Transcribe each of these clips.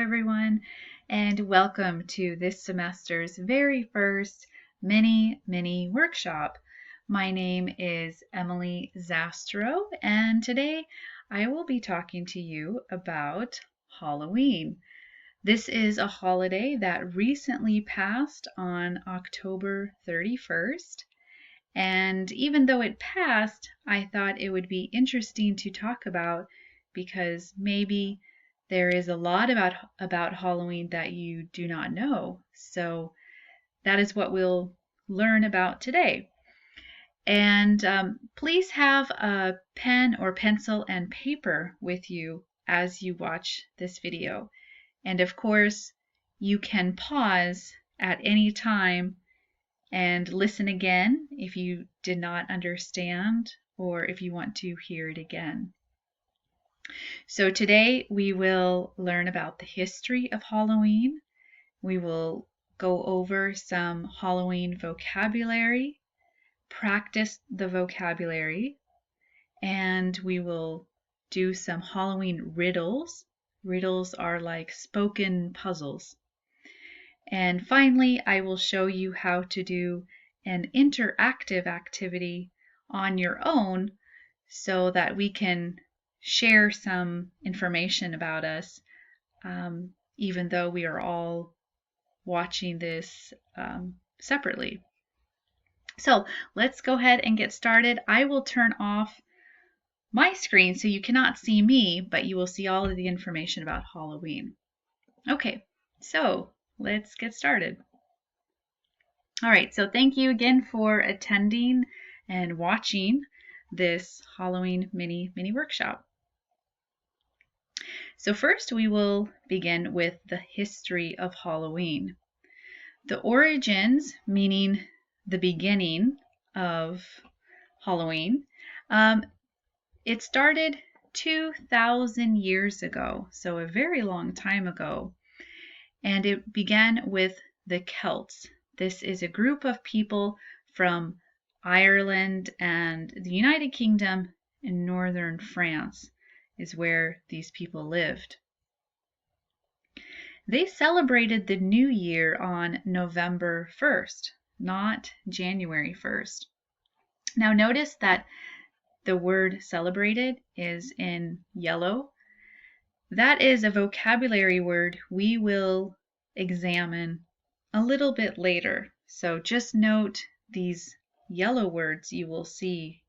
everyone, and welcome to this semester's very first mini workshop. My name is Emily Zastro, and today I will be talking to you about Halloween. This is a holiday that recently passed on October 31st, and even though it passed, I thought it would be interesting to talk about because maybe there is a lot about Halloween that you do not know. So that is what we'll learn about today. And please have a pen or pencil and paper with you as you watch this video. And of course, you can pause at any time and listen again if you did not understand or if you want to hear it again. So today we will learn about the history of Halloween. We will go over some Halloween vocabulary, practice the vocabulary, and we will do some Halloween riddles. Riddles are like spoken puzzles. And finally, I will show you how to do an interactive activity on your own so that we can share some information about us, even though we are all watching this separately. So let's go ahead and get started. I will turn off my screen so you cannot see me, but you will see all of the information about Halloween. Okay, so let's get started. All right, so thank you again for attending and watching this Halloween mini workshop. So first we will begin with the history of Halloween. The origins, meaning the beginning of Halloween, it started 2,000 years ago, so a very long time ago, and it began with the Celts. This is a group of people from Ireland and the United Kingdom and northern France is where these people lived. They celebrated the new year on November 1st, not January 1st. Now notice that the word celebrated is in yellow. That is a vocabulary word we will examine a little bit later. So just note these yellow words you will see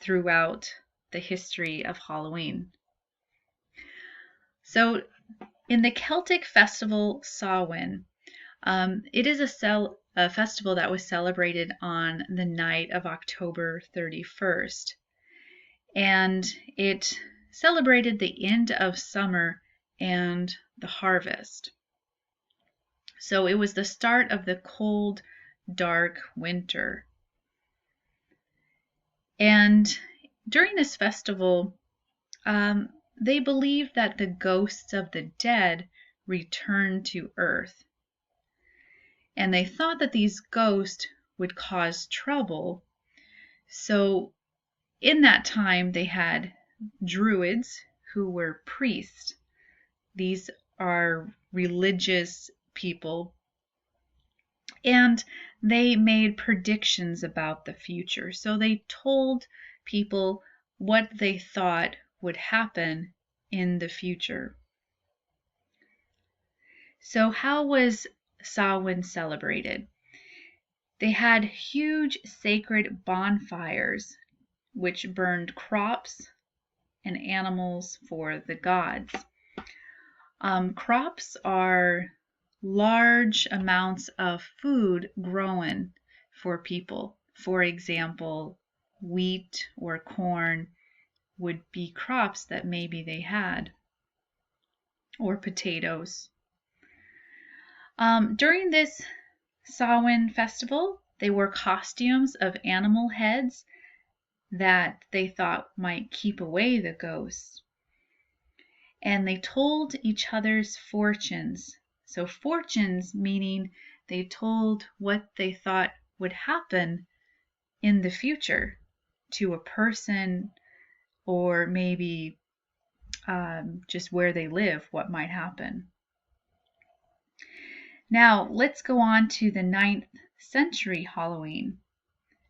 throughout the history of Halloween. So in the Celtic festival Samhain, it is a festival that was celebrated on the night of October 31st. And it celebrated the end of summer and the harvest. So it was the start of the cold, dark winter. And during this festival, they believed that the ghosts of the dead returned to earth. And they thought that these ghosts would cause trouble. So in that time, they had druids who were priests. These are religious people, and they made predictions about the future. So they told people what they thought would happen in the future. So how was Samhain celebrated? They had huge sacred bonfires which burned crops and animals for the gods. Crops are large amounts of food grown for people. For example, wheat or corn would be crops that maybe they had, or potatoes. During this Samhain festival, they wore costumes of animal heads that they thought might keep away the ghosts. And they told each other's fortunes. So fortunes meaning they told what they thought would happen in the future to a person, or maybe just where they live, what might happen. Now, let's go on to the 9th century Halloween.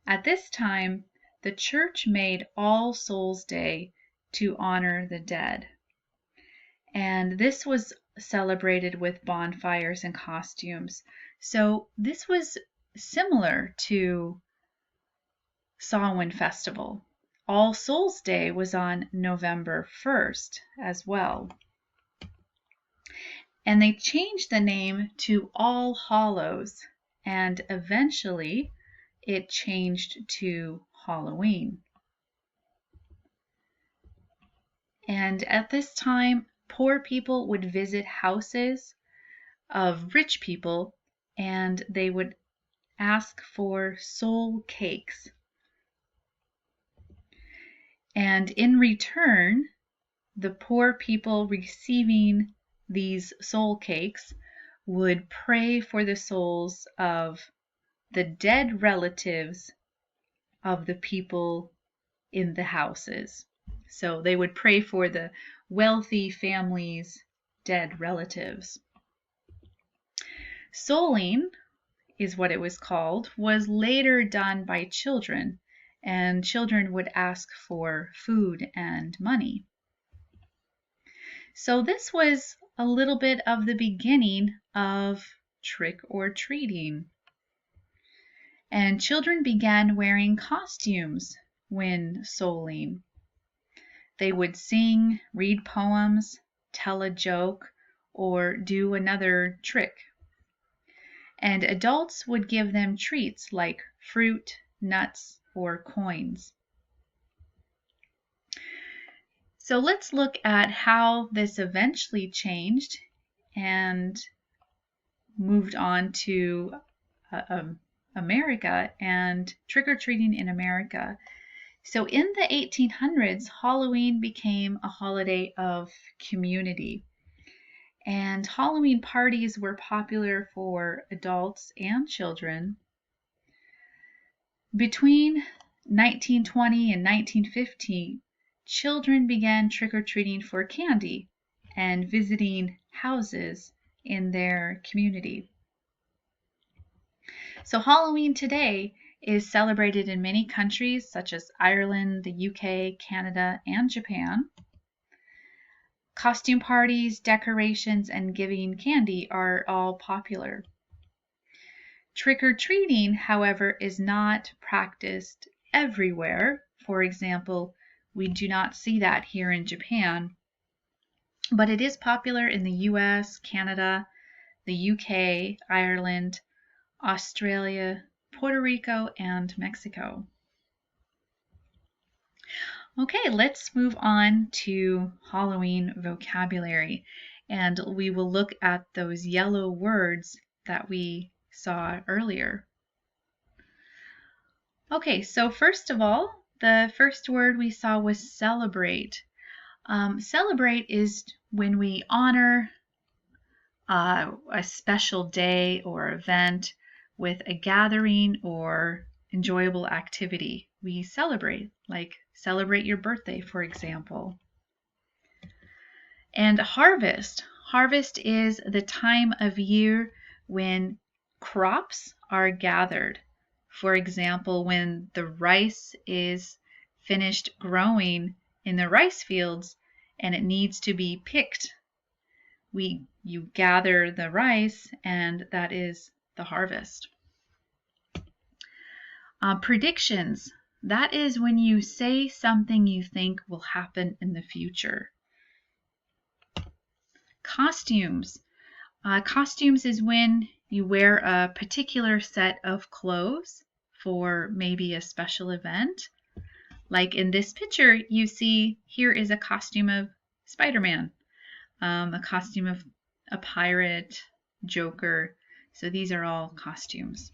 At this time, the church made All Souls Day to honor the dead. And this was celebrated with bonfires and costumes. So this was similar to Samhain Festival. All Souls Day was on November 1st as well. And they changed the name to All Hallows, and eventually it changed to Halloween. And at this time, poor people would visit houses of rich people and they would ask for soul cakes. And in return, the poor people receiving these soul cakes would pray for the souls of the dead relatives of the people in the houses. So they would pray for the wealthy family's dead relatives. Souling is what it was called, was later done by children, and children would ask for food and money. So this was a little bit of the beginning of trick or treating. And children began wearing costumes when souling. They would sing, read poems, tell a joke, or do another trick. And adults would give them treats like fruit, nuts, or coins. So let's look at how this eventually changed and moved on to America and trick-or-treating in America. So in the 1800s, Halloween became a holiday of community. And Halloween parties were popular for adults and children. Between 1920 and 1950, children began trick-or-treating for candy and visiting houses in their community. So Halloween today is celebrated in many countries such as Ireland, the UK, Canada, and Japan. Costume parties, decorations, and giving candy are all popular. Trick-or-treating, however, is not practiced everywhere. For example, we do not see that here in Japan, but it is popular in the US, Canada, the UK, Ireland, Australia, Puerto Rico, and Mexico. Okay, let's move on to Halloween vocabulary, and we will look at those yellow words that we saw earlier. Okay, so first of all, the first word we saw was celebrate. Celebrate is when we honor a special day or event with a gathering or enjoyable activity. We celebrate, like celebrate your birthday, for example. And harvest. Harvest is the time of year when crops are gathered. For example, when the rice is finished growing in the rice fields and it needs to be picked, you gather the rice, and that is the harvest. Predictions. That is when you say something you think will happen in the future. Costumes. Costumes is when you wear a particular set of clothes for maybe a special event. Like in this picture, you see here is a costume of Spider-Man, a costume of a pirate, Joker. So these are all costumes.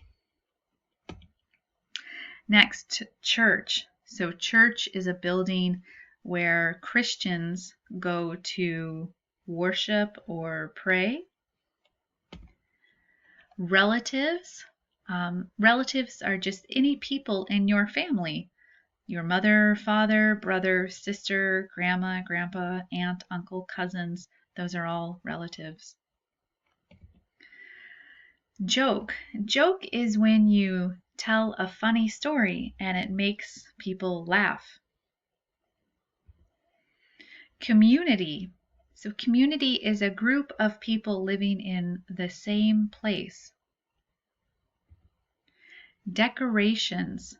Next, church. So church is a building where Christians go to worship or pray. Relatives. Relatives are just any people in your family. Your mother, father, brother, sister, grandma, grandpa, aunt, uncle, cousins. Those are all relatives. Joke. Joke is when you tell a funny story and it makes people laugh. Community. So community is a group of people living in the same place. Decorations.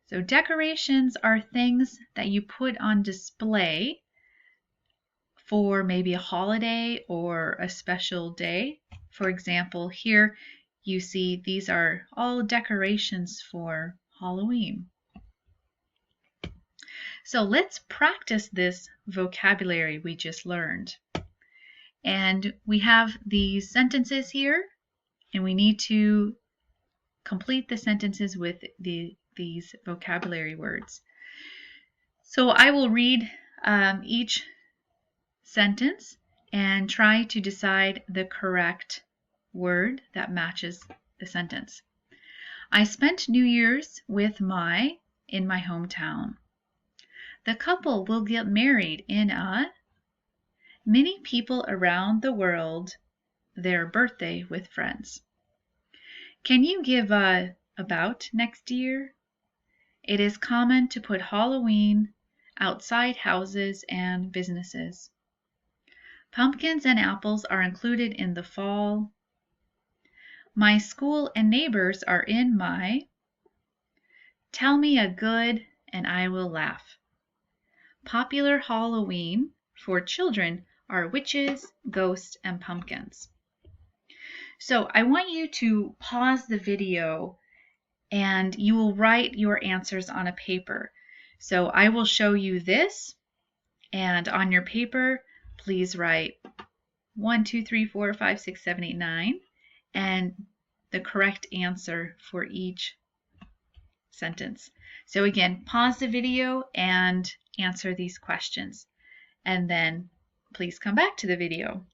So decorations are things that you put on display for maybe a holiday or a special day. For example, here you see these are all decorations for Halloween. So let's practice this vocabulary we just learned. And we have these sentences here, and we need to complete the sentences with these vocabulary words. So I will read each sentence and try to decide the correct word that matches the sentence. I spent New Year's with in my hometown. The couple will get married in many people around the world, their birthday with friends. Can you give about next year? It is common to put Halloween outside houses and businesses. Pumpkins and apples are included in the fall. My school and neighbors are in Tell me a good and I will laugh. Popular Halloween for children are witches, ghosts, and pumpkins. So I want you to pause the video and you will write your answers on a paper. So I will show you this, and on your paper, please write 1, 2, 3, 4, 5, 6, 7, 8, 9, and the correct answer for each sentence. So again, pause the video and answer these questions, and then please come back to the video.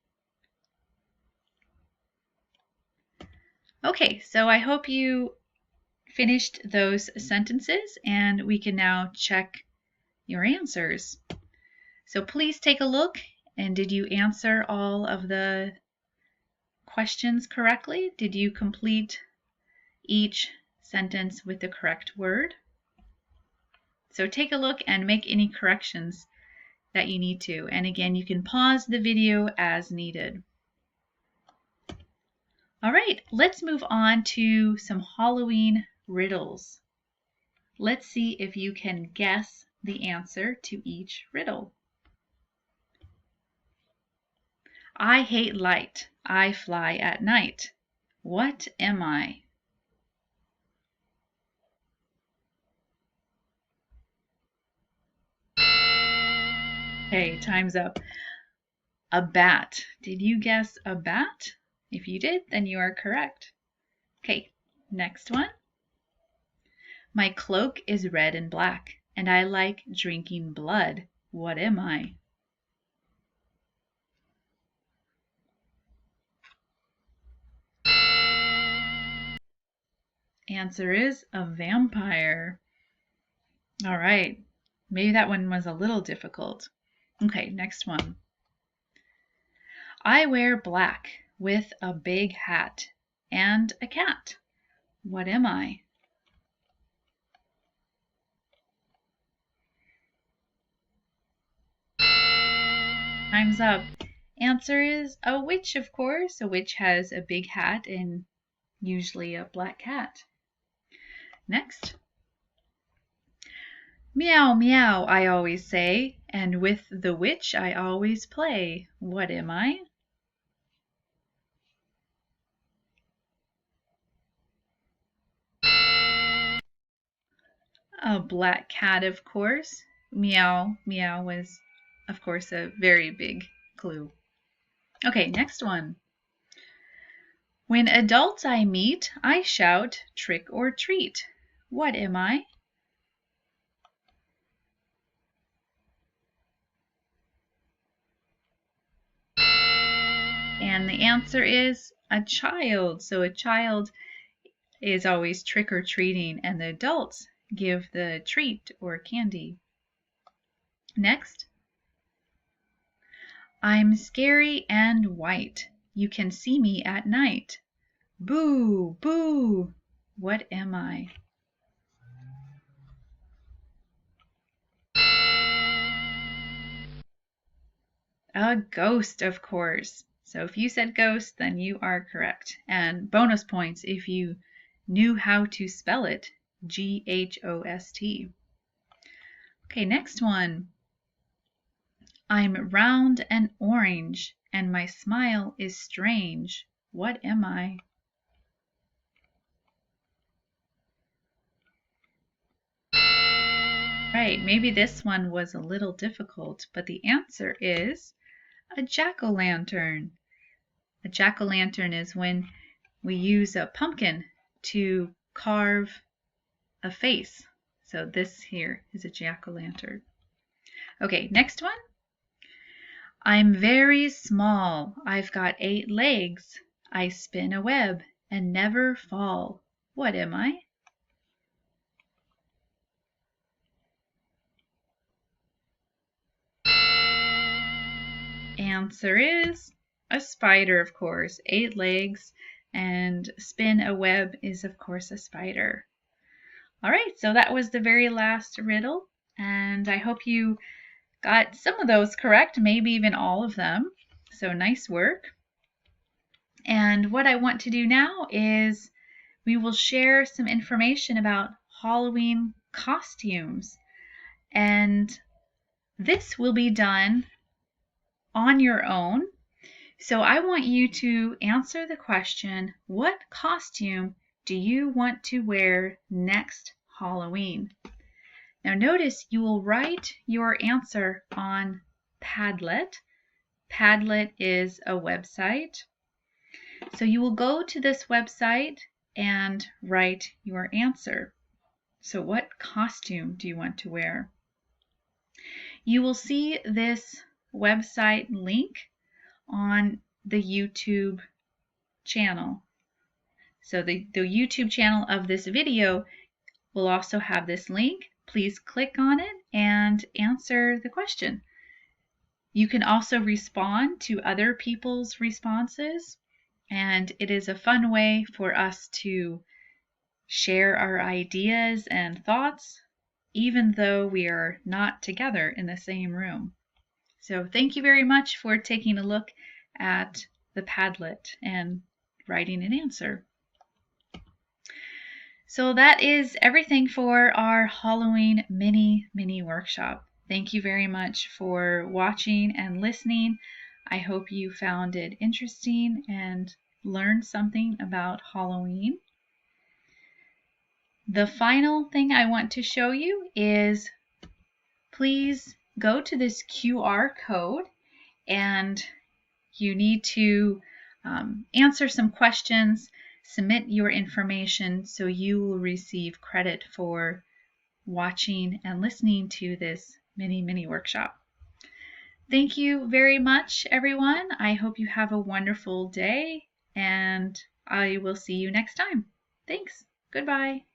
Okay, so I hope you finished those sentences, and we can now check your answers. So please take a look, and did you answer all of the questions correctly? Did you complete each sentence with the correct word? So take a look and make any corrections that you need to. And again, you can pause the video as needed. All right, let's move on to some Halloween riddles. Let's see if you can guess the answer to each riddle. I hate light. I fly at night. What am I? Okay, time's up. A bat. Did you guess a bat? If you did, then you are correct. Okay, next one. My cloak is red and black, and I like drinking blood. What am I? Answer is a vampire. All right, maybe that one was a little difficult. Okay, next one. I wear black with a big hat and a cat. What am I? Time's up. Answer is a witch, of course. A witch has a big hat and usually a black cat. Next. Meow, meow, I always say, and with the witch I always play. What am I? A black cat, of course. Meow, meow was, of course, a very big clue. Okay, next one. When adults I meet, I shout trick or treat. What am I? And the answer is a child. So a child is always trick or treating, and the adults give the treat or candy. Next. I'm scary and white. You can see me at night. Boo, boo. What am I? A ghost, of course. So if you said ghost, then you are correct. And bonus points if you knew how to spell it. Ghost. Okay, next one. I'm round and orange, and my smile is strange. What am I? Right, maybe this one was a little difficult, but the answer is a jack-o'-lantern. A jack-o'-lantern is when we use a pumpkin to carve a face. So this here is a jack-o'-lantern. Okay, next one. I'm very small. I've got 8 legs. I spin a web and never fall. What am I? Answer is a spider, of course. 8 legs, and spin a web is, of course, a spider. All right, so that was the very last riddle, and I hope you got some of those correct, maybe even all of them. So nice work. And what I want to do now is we will share some information about Halloween costumes. And this will be done on your own. So I want you to answer the question, what costume do you want to wear next Halloween? Now notice you will write your answer on Padlet. Padlet is a website. So you will go to this website and write your answer. So what costume do you want to wear? You will see this website link on the YouTube channel. So the YouTube channel of this video will also have this link. Please click on it and answer the question. You can also respond to other people's responses, and it is a fun way for us to share our ideas and thoughts, even though we are not together in the same room. So thank you very much for taking a look at the Padlet and writing an answer. So that is everything for our Halloween mini workshop. Thank you very much for watching and listening. I hope you found it interesting and learned something about Halloween. The final thing I want to show you is please go to this QR code, and you need to answer some questions, submit your information so you will receive credit for watching and listening to this mini workshop. Thank you very much, everyone. I hope you have a wonderful day, and I will see you next time. Thanks. Goodbye.